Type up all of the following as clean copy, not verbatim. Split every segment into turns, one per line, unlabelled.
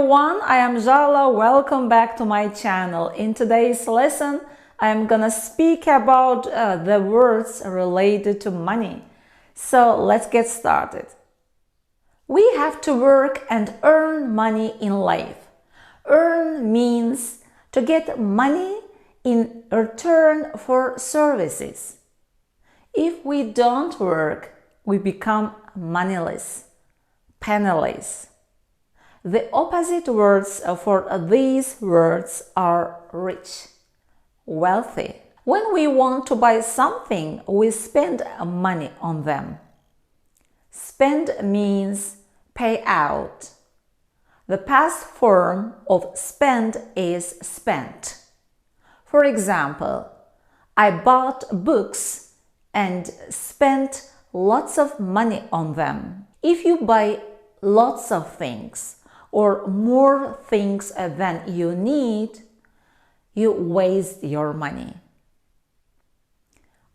everyone, I am Jala. Welcome back to my channel. In today's lesson, I am gonna speak about the words related to money. So let's get started. We have to work and earn money in life. Earn means to get money in return for services. If we don't work, we become moneyless, penniless. The opposite words for these words are rich, wealthy. When we want to buy something, we spend money on them. Spend means pay out. The past form of spend is spent. For example, I bought books and spent lots of money on them. If you buy lots of things or more things than you need, you waste your money.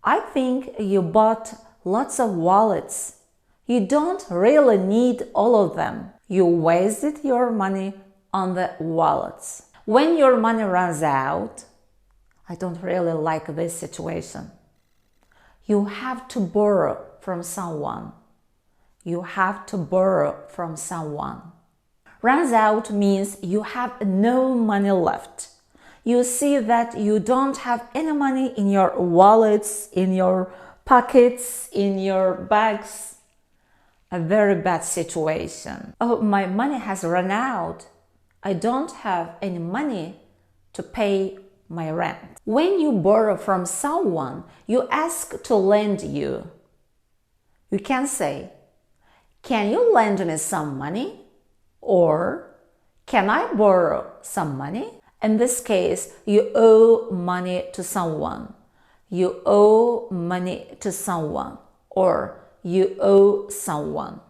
I think you bought lots of wallets. You don't really need all of them. You wasted your money on the wallets. When your money runs out, I don't really like this situation. You have to borrow from someone. You have to borrow from someone. Runs out means you have no money left. You see that you don't have any money in your wallets, in your pockets, in your bags. A very bad situation. Oh, my money has run out. I don't have any money to pay my rent. When you borrow from someone, you ask to lend you. You can say, "Can you lend me some money?" Or, "Can I borrow some money?" In this case, you owe money to someone. You owe money to someone, or you owe someone.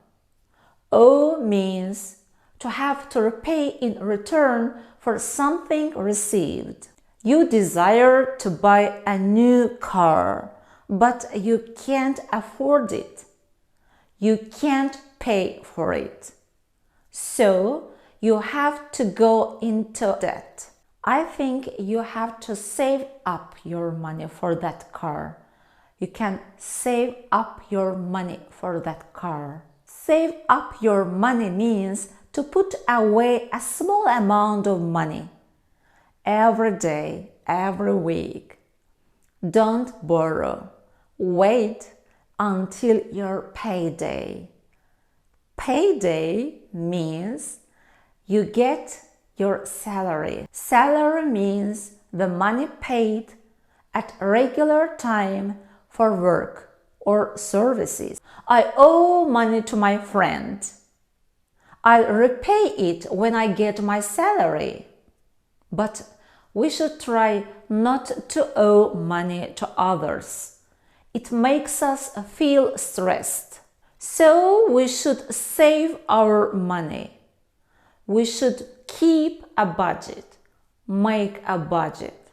Owe means to have to repay in return for something received. You desire to buy a new car, but you can't afford it. You can't pay for it. So you have to go into debt. I think you have to save up your money for that car. You can save up your money for that car. Save up your money means to put away a small amount of money every day, every week. Don't borrow. Wait until your payday. Payday means you get your salary. Salary means the money paid at regular time for work or services. I owe money to my friend. I'll repay it when I get my salary. But we should try not to owe money to others. It makes us feel stressed. So we should save our money. We should keep a budget, make a budget.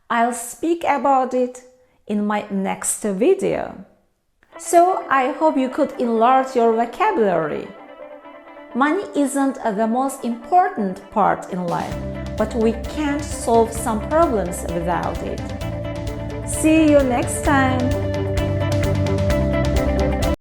I'll speak about it in my next video. So I hope you could enlarge your vocabulary. Money isn't the most important part in life, but we can't solve some problems without it. See you next time.